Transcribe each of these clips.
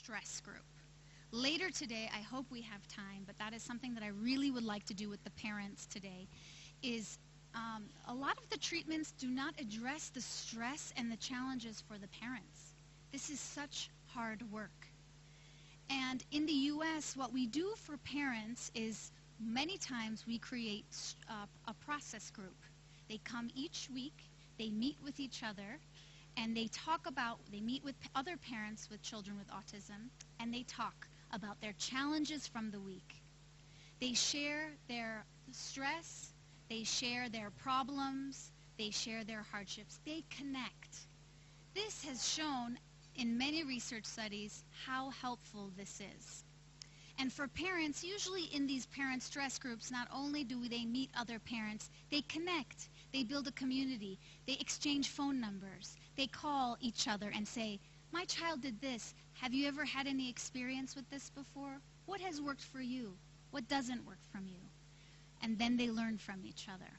stress group. Later today, I hope we have time, but that is something that I really would like to do with the parents today, is a lot of the treatments do not address the stress and the challenges for the parents. This is such hard work. And in the U.S., what we do for parents is many times we create a process group. They come each week, they meet with each other, and they meet with other parents with children with autism, and they talk about their challenges from the week. They share their stress, they share their problems, they share their hardships. They connect. This has shown in many research studies how helpful this is. And for parents, usually in these parent stress groups, not only do they meet other parents, they connect, they build a community, they exchange phone numbers, they call each other and say, my child did this. Have you ever had any experience with this before? What has worked for you? What doesn't work from you? And then they learn from each other.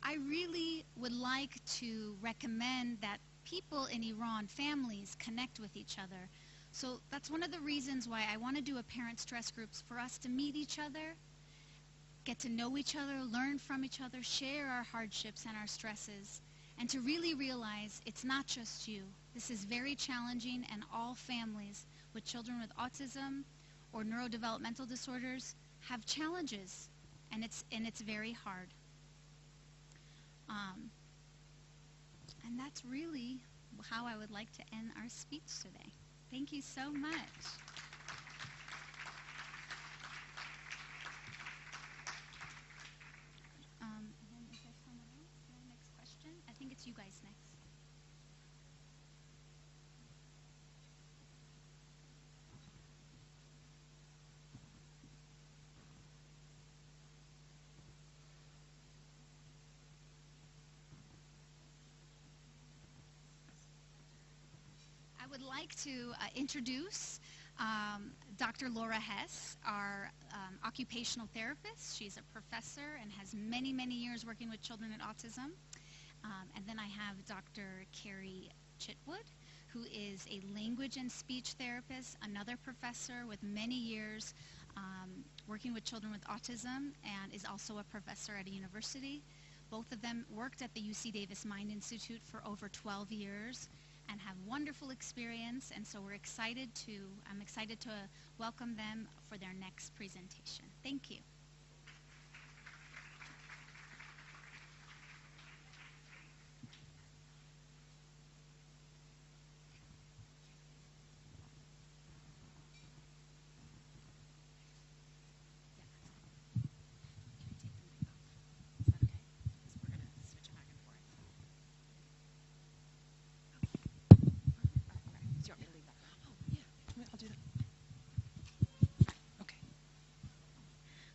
I really would like to recommend that people in Iran, families, connect with each other. So that's one of the reasons why I want to do a parent stress groups, for us to meet each other, get to know each other, learn from each other, share our hardships and our stresses, and to really realize it's not just you. This is very challenging, and all families with children with autism or neurodevelopmental disorders have challenges, and it's very hard. And that's really how I would like to end our speech today. Thank you so much. And then is there someone else? Next question? I think it's you guys next. I would like to introduce Dr. Laura Hess, our occupational therapist. She's a professor and has many, many years working with children with autism. And then I have Dr. Carrie Chitwood, who is a language and speech therapist, another professor with many years working with children with autism, and is also a professor at a university. Both of them worked at the UC Davis Mind Institute for over 12 years and have wonderful experience, and so I'm excited to welcome them for their next presentation. Thank you.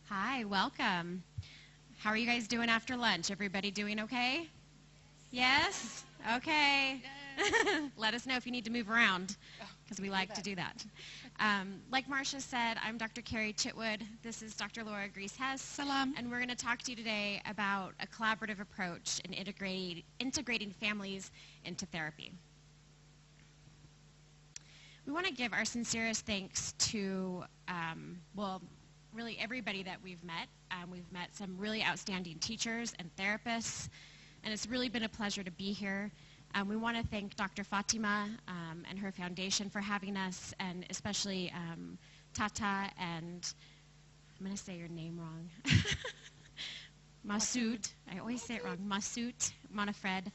Hi, welcome. How are you guys doing after lunch? Everybody doing okay? Yes? Okay. Let us know if you need to move around, because we like to do that. Like Marcia said, I'm Dr. Carrie Chitwood. This is Dr. Laura Grease-Hess. Salam. And we're going to talk to you today about a collaborative approach in integrating families into therapy. We want to give our sincerest thanks to, really everybody that we've met. We've met some really outstanding teachers and therapists, and it's really been a pleasure to be here. We want to thank Dr. Fatima and her foundation for having us, and especially Tata and, I'm going to say your name wrong, Masoud. I always say it wrong. Masoud Monafred.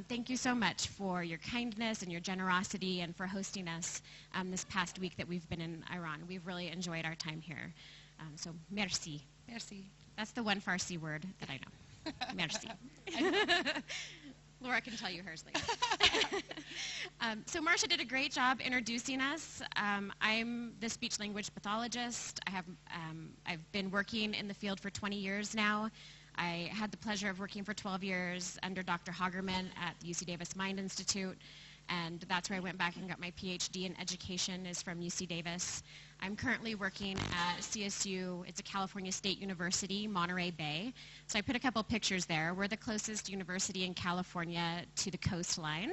Thank you so much for your kindness and your generosity, and for hosting us this past week that we've been in Iran. We've really enjoyed our time here. So, merci. Merci. That's the one Farsi word that I know. Merci. Laura can tell you hers later. So Marcia did a great job introducing us. I'm the speech-language pathologist. I've been working in the field for 20 years now. I had the pleasure of working for 12 years under Dr. Hagerman at the UC Davis Mind Institute, and that's where I went back and got my PhD in education, is from UC Davis. I'm currently working at CSU. It's a California State University, Monterey Bay. So I put a couple pictures there. We're the closest university in California to the coastline.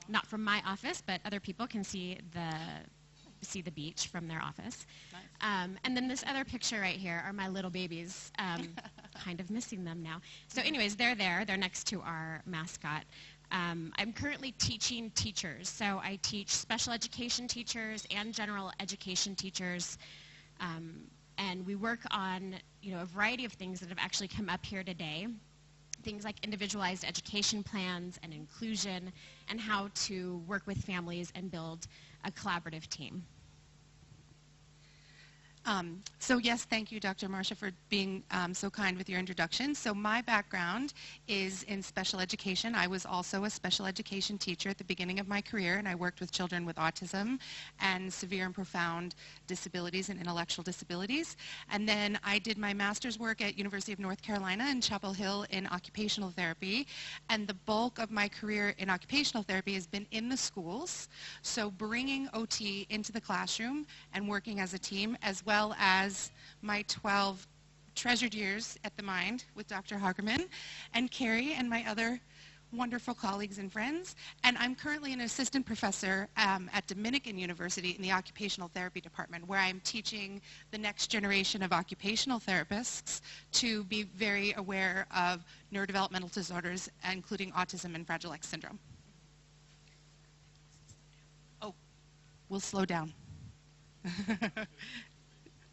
Not from my office, but other people can see see the beach from their office. Nice. And then this other picture right here are my little babies. Kind of missing them now. So anyways, they're there. They're next to our mascot. I'm currently teaching teachers. So I teach special education teachers and general education teachers. And we work on, a variety of things that have actually come up here today. Things like individualized education plans and inclusion, and how to work with families and build a collaborative team. So yes, thank you, Dr. Marcia, for being so kind with your introduction. So my background is in special education. I was also a special education teacher at the beginning of my career, and I worked with children with autism and severe and profound disabilities and intellectual disabilities. And then I did my master's work at University of North Carolina in Chapel Hill in occupational therapy. And the bulk of my career in occupational therapy has been in the schools. So bringing OT into the classroom and working as a team, as well as my 12 treasured years at the Mind with Dr. Hagerman and Carrie and my other wonderful colleagues and friends. And I'm currently an assistant professor at Dominican University in the occupational therapy department, where I'm teaching the next generation of occupational therapists to be very aware of neurodevelopmental disorders, including autism and Fragile X syndrome. Oh, we'll slow down.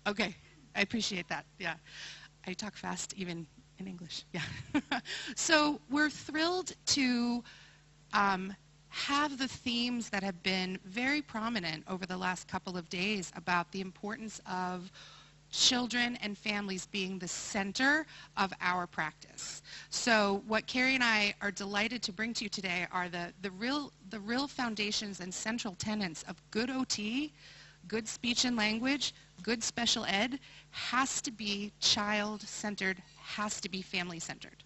Okay, I appreciate that, yeah. I talk fast even in English, yeah. So we're thrilled to have the themes that have been very prominent over the last couple of days about the importance of children and families being the center of our practice. So what Carrie and I are delighted to bring to you today are the real foundations and central tenets of good OT, good speech and language, good special ed, has to be child-centered, has to be family-centered.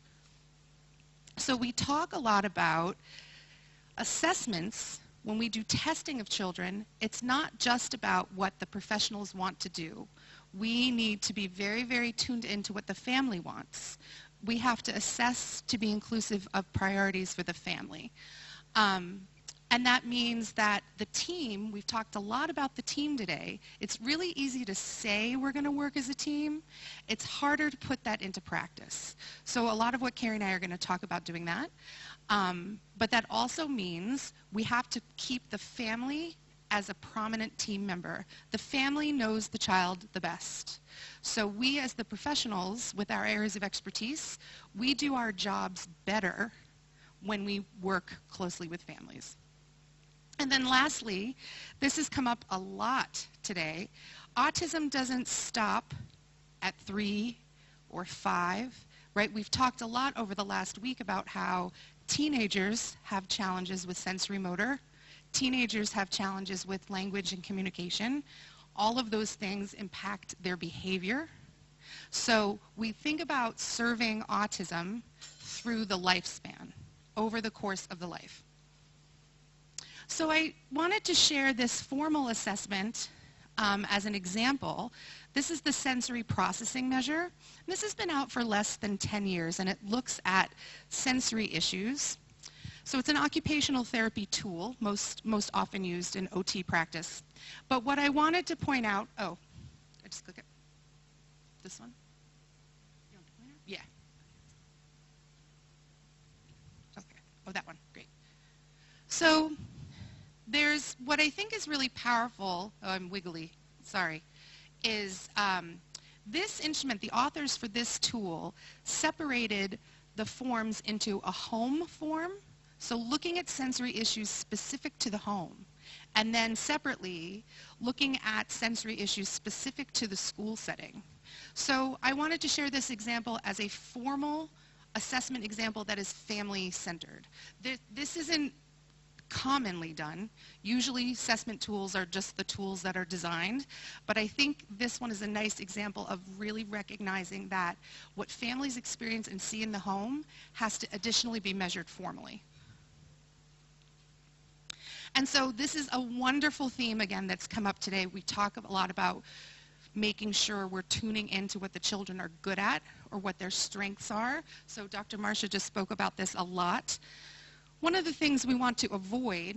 So we talk a lot about assessments. When we do testing of children, it's not just about what the professionals want to do. We need to be very, very tuned into what the family wants. We have to assess to be inclusive of priorities for the family. And that means that the team, we've talked a lot about the team today. It's really easy to say we're going to work as a team. It's harder to put that into practice. So a lot of what Carrie and I are going to talk about doing that. But that also means we have to keep the family as a prominent team member. The family knows the child the best. So we as the professionals with our areas of expertise, we do our jobs better when we work closely with families. And then lastly, this has come up a lot today. Autism doesn't stop at 3 or 5, right? We've talked a lot over the last week about how teenagers have challenges with sensory motor. Teenagers have challenges with language and communication. All of those things impact their behavior. So we think about serving autism through the lifespan, over the course of the life. So I wanted to share this formal assessment as an example. This is the sensory processing measure. This has been out for less than 10 years, and it looks at sensory issues. So it's an occupational therapy tool, most often used in OT practice. But what I wanted to point out, I just click it. This one? You want the pointer? Yeah. Okay. Oh, that one. Great. So there's what I think is really powerful, I'm wiggly, sorry, is this instrument, the authors for this tool separated the forms into a home form, so looking at sensory issues specific to the home, and then separately looking at sensory issues specific to the school setting. So I wanted to share this example as a formal assessment example that is family-centered. This isn't commonly done. Usually assessment tools are just the tools that are designed, but I think this one is a nice example of really recognizing that what families experience and see in the home has to additionally be measured formally. And so this is a wonderful theme, again, that's come up today. We talk a lot about making sure we're tuning into what the children are good at or what their strengths are. So Dr. Marcia just spoke about this a lot. One of the things we want to avoid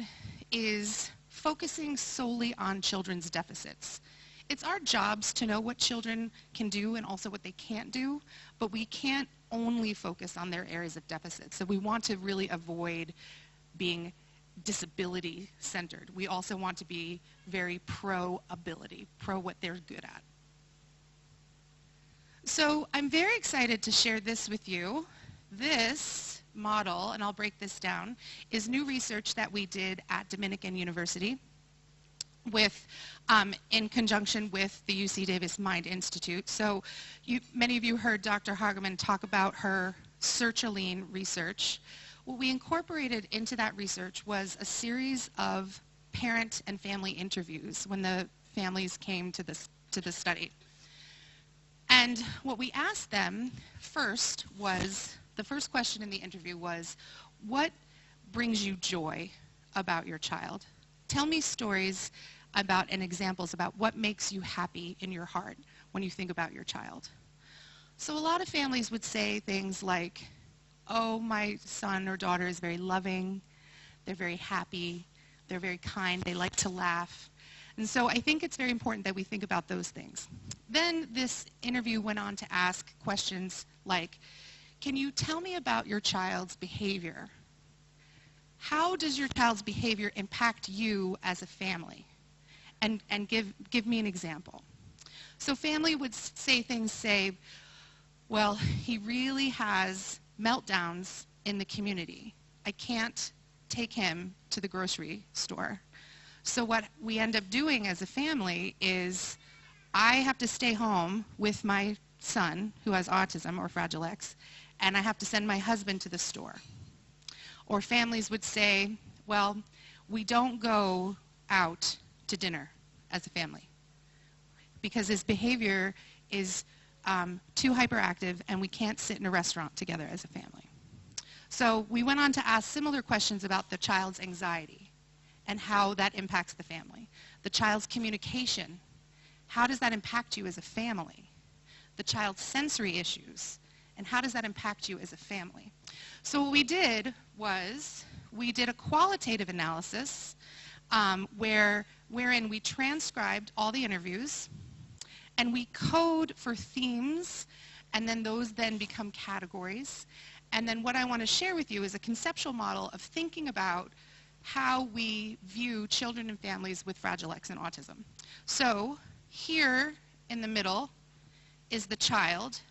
is focusing solely on children's deficits. It's our jobs to know what children can do and also what they can't do, but we can't only focus on their areas of deficit. So we want to really avoid being disability-centered. We also want to be very pro-ability, pro what they're good at. So I'm very excited to share this with you. This model, and I'll break this down, is new research that we did at Dominican University with, in conjunction with the UC Davis Mind Institute. So many of you heard Dr. Hagemann talk about her sertraline research. What we incorporated into that research was a series of parent and family interviews when the families came to the study. And what we asked them first was, the first question in the interview was, what brings you joy about your child? Tell me stories about and examples about what makes you happy in your heart when you think about your child. So a lot of families would say things like, oh, my son or daughter is very loving, they're very happy, they're very kind, they like to laugh. And so I think it's very important that we think about those things. Then this interview went on to ask questions like, can you tell me about your child's behavior? How does your child's behavior impact you as a family? And give me an example. So family would say things, well, he really has meltdowns in the community. I can't take him to the grocery store. So what we end up doing as a family is I have to stay home with my son who has autism or Fragile X, and I have to send my husband to the store. Or families would say, well, we don't go out to dinner as a family because his behavior is too hyperactive and we can't sit in a restaurant together as a family. So we went on to ask similar questions about the child's anxiety and how that impacts the family. The child's communication, how does that impact you as a family? The child's sensory issues, and how does that impact you as a family? So what we did was we did a qualitative analysis wherein we transcribed all the interviews and we code for themes, and then those then become categories. And then what I want to share with you is a conceptual model of thinking about how we view children and families with Fragile X and autism. So here in the middle is the child,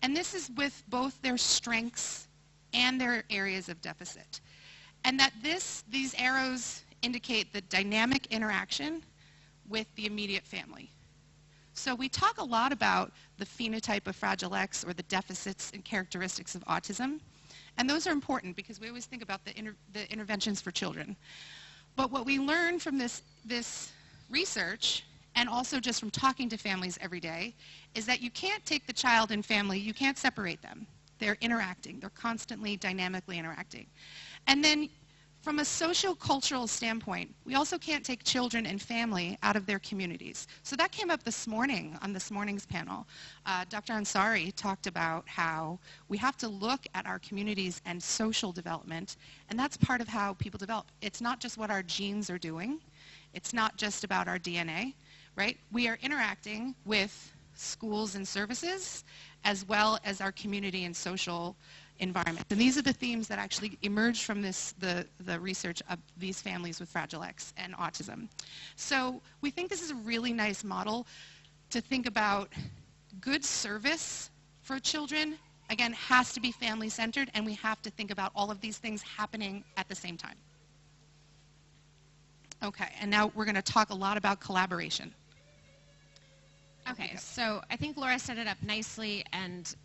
and this is with both their strengths and their areas of deficit. And that these arrows indicate the dynamic interaction with the immediate family. So we talk a lot about the phenotype of Fragile X or the deficits and characteristics of autism. And those are important because we always think about the interventions for children. But what we learn from this research, and also just from talking to families every day, is that you can't take the child and family, you can't separate them. They're interacting. They're constantly dynamically interacting. And then from a socio-cultural standpoint, we also can't take children and family out of their communities. So that came up this morning on this morning's panel. Dr. Ansari talked about how we have to look at our communities and social development, and that's part of how people develop. It's not just what our genes are doing. It's not just about our DNA, right? We are interacting with schools and services as well as our community and social environment. And these are the themes that actually emerged from the research of these families with Fragile X and autism. So we think this is a really nice model to think about good service for children. Again, has to be family-centered, and we have to think about all of these things happening at the same time. Okay, and now we're going to talk a lot about collaboration. Okay, so I think Laura set it up nicely, and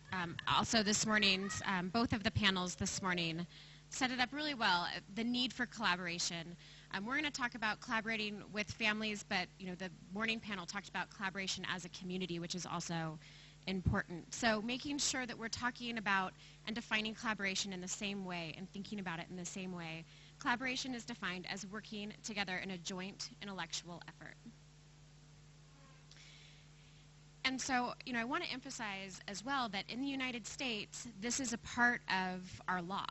also this morning's, both of the panels this morning set it up really well, the need for collaboration. We're going to talk about collaborating with families, but the morning panel talked about collaboration as a community, which is also important. So making sure that we're talking about and defining collaboration in the same way and thinking about it in the same way. Collaboration is defined as working together in a joint intellectual effort. And so, I want to emphasize as well that in the United States, this is a part of our law.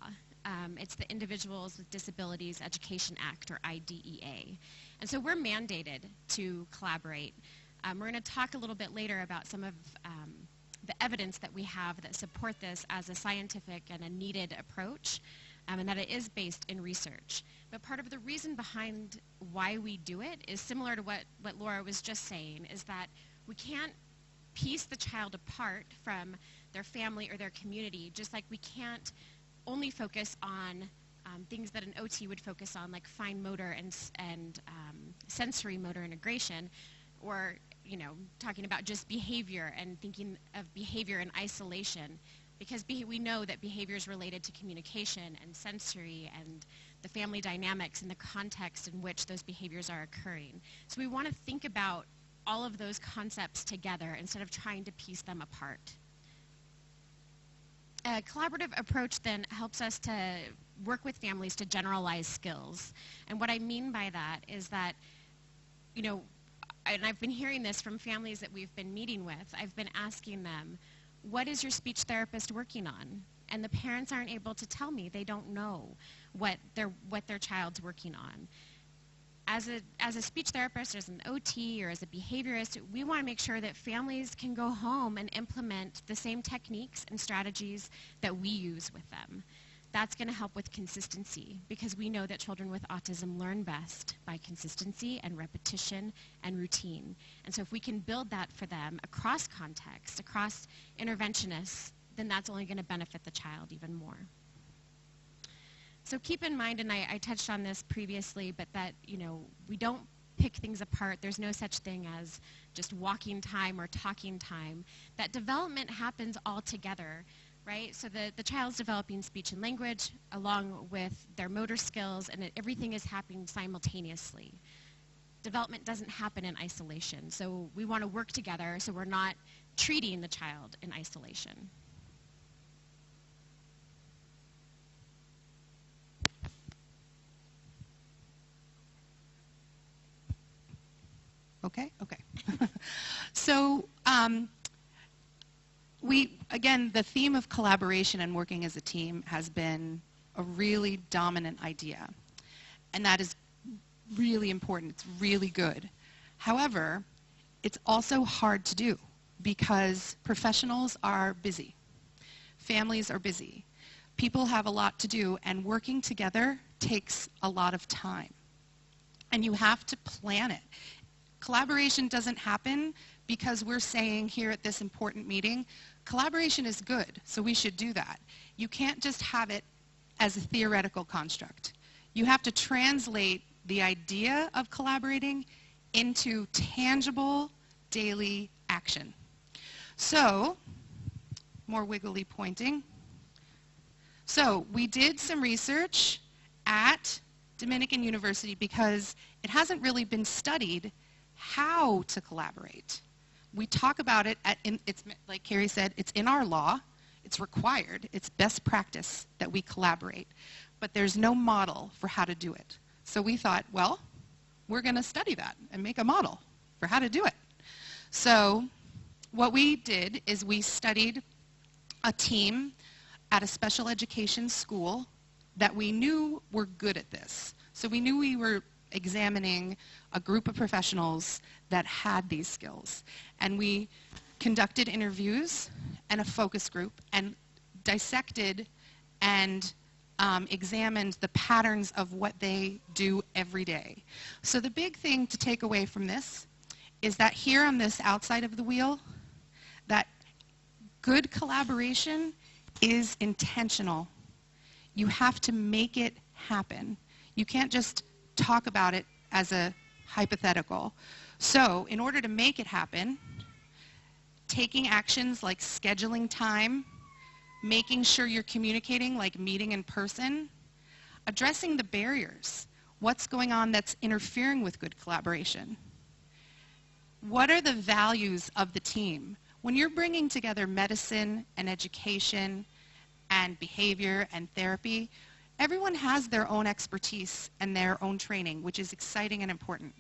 It's the Individuals with Disabilities Education Act, or IDEA. And so we're mandated to collaborate. We're going to talk a little bit later about some of the evidence that we have that support this as a scientific and a needed approach, and that it is based in research. But part of the reason behind why we do it is similar to what Laura was just saying, is that we can't piece the child apart from their family or their community, just like we can't only focus on things that an OT would focus on, like fine motor and sensory motor integration, or talking about just behavior and thinking of behavior in isolation, because we know that behavior is related to communication and sensory and the family dynamics and the context in which those behaviors are occurring. So we want to think about all of those concepts together instead of trying to piece them apart. A collaborative approach then helps us to work with families to generalize skills. And what I mean by that is that, and I've been hearing this from families that we've been meeting with, I've been asking them, what is your speech therapist working on? And the parents aren't able to tell me. They don't know what their child's working on. As a speech therapist, or as an OT, or as a behaviorist, we want to make sure that families can go home and implement the same techniques and strategies that we use with them. That's going to help with consistency, because we know that children with autism learn best by consistency and repetition and routine. And so if we can build that for them across context, across interventionists, then that's only going to benefit the child even more. So keep in mind, and I touched on this previously, but that, we don't pick things apart. There's no such thing as just walking time or talking time. That development happens all together, right? So the child's developing speech and language along with their motor skills, and everything is happening simultaneously. Development doesn't happen in isolation. So we want to work together so we're not treating the child in isolation. Okay. So again, the theme of collaboration and working as a team has been a really dominant idea. And that is really important. It's really good. However, it's also hard to do because professionals are busy. Families are busy. People have a lot to do, and working together takes a lot of time. And you have to plan it. Collaboration doesn't happen because we're saying here at this important meeting, collaboration is good, so we should do that. You can't just have it as a theoretical construct. You have to translate the idea of collaborating into tangible daily action. So, more wiggly pointing. So, we did some research at Dominican University because it hasn't really been studied how to collaborate. We talk about it, it's like Carrie said, it's in our law, it's required, it's best practice that we collaborate, but there's no model for how to do it. So we thought, well, we're going to study that and make a model for how to do it. So what we did is we studied a team at a special education school that we knew were good at this. So we knew we were examining a group of professionals that had these skills. And we conducted interviews and a focus group and dissected and examined the patterns of what they do every day. So the big thing to take away from this is that here on this outside of the wheel, that good collaboration is intentional. You have to make it happen. You can't just talk about it as a hypothetical. So in order to make it happen, taking actions like scheduling time, making sure you're communicating like meeting in person, addressing the barriers. What's going on that's interfering with good collaboration? What are the values of the team? When you're bringing together medicine and education and behavior and therapy, everyone has their own expertise and their own training, which is exciting and important.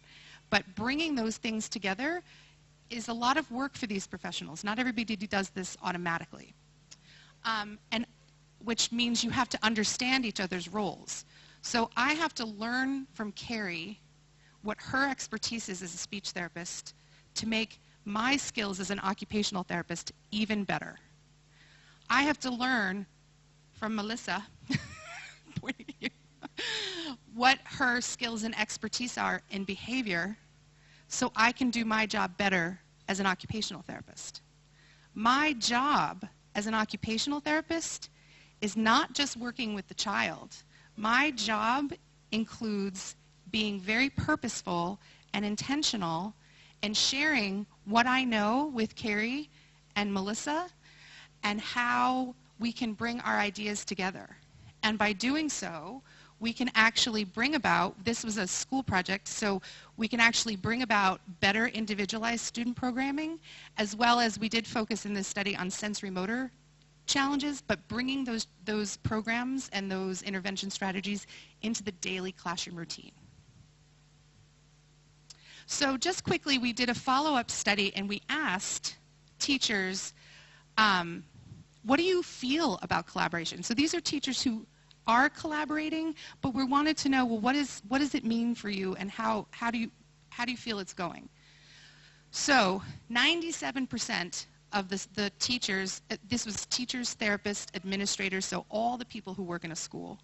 But bringing those things together is a lot of work for these professionals. Not everybody does this automatically. And which means you have to understand each other's roles. So I have to learn from Carrie what her expertise is as a speech therapist to make my skills as an occupational therapist even better. I have to learn from Melissa pointing at you, what her skills and expertise are in behavior so I can do my job better as an occupational therapist. My job as an occupational therapist is not just working with the child. My job includes being very purposeful and intentional and sharing what I know with Carrie and Melissa and how we can bring our ideas together. And by doing so, we can actually bring about, this was a school project, so we can actually bring about better individualized student programming, as well as we did focus in this study on sensory motor challenges, but bringing those programs and those intervention strategies into the daily classroom routine. So just quickly, we did a follow-up study and we asked teachers, what do you feel about collaboration? So these are teachers who are collaborating, but we wanted to know, well, what does it mean for you, and how do you feel it's going? So 97% of the teachers, this was teachers, therapists, administrators, so all the people who work in a school,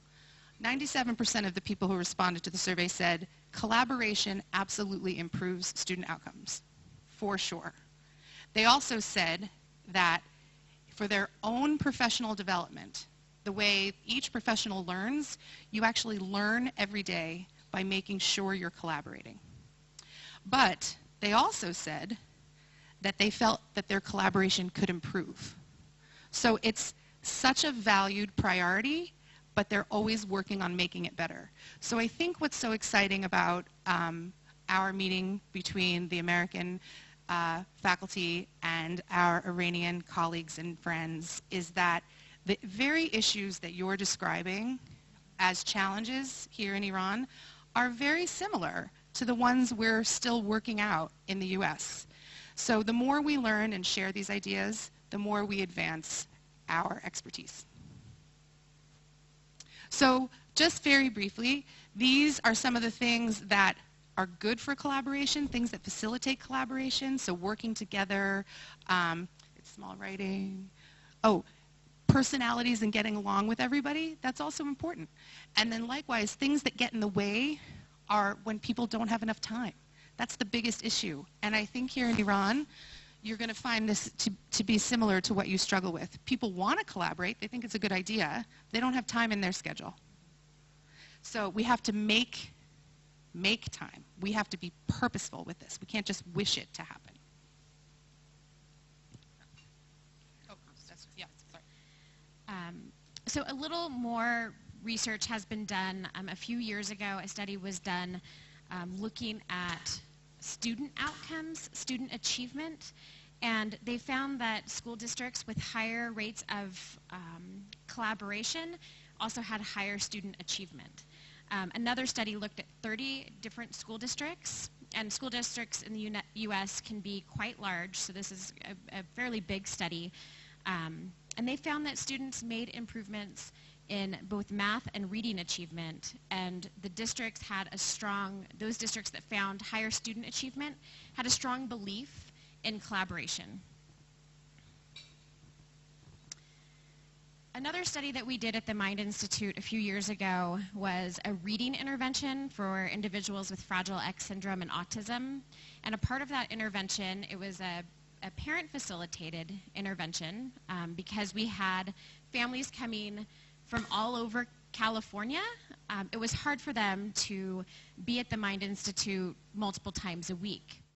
97% of the people who responded to the survey said collaboration absolutely improves student outcomes, for sure. They also said that for their own professional development, the way each professional learns, you actually learn every day by making sure you're collaborating. But they also said that they felt that their collaboration could improve. So it's such a valued priority, but they're always working on making it better. So I think what's so exciting about our meeting between the American faculty and our Iranian colleagues and friends is that the very issues that you're describing as challenges here in Iran are very similar to the ones we're still working out in the US. So the more we learn and share these ideas, the more we advance our expertise. So just very briefly, these are some of the things that are good for collaboration, things that facilitate collaboration, so working together, it's small writing. Oh, personalities and getting along with everybody, that's also important. And then likewise, things that get in the way are when people don't have enough time. That's the biggest issue. And I think here in Iran, you're going to find this to be similar to what you struggle with. People want to collaborate. They think it's a good idea. They don't have time in their schedule. So we have to make time. We have to be purposeful with this. We can't just wish it to happen. Oh, yeah, sorry. So a little more research has been done. A few years ago, a study was done looking at student outcomes, student achievement, and they found that school districts with higher rates of collaboration also had higher student achievement. Another study looked at 30 different school districts, and school districts in the U.S. can be quite large, so this is a fairly big study. And they found that students made improvements in both math and reading achievement, and the districts had those districts that found higher student achievement had a strong belief in collaboration. Another study that we did at the Mind Institute a few years ago was a reading intervention for individuals with Fragile X syndrome and autism. And a part of that intervention, it was a parent-facilitated intervention because we had families coming from all over California. It was hard for them to be at the Mind Institute multiple times a week.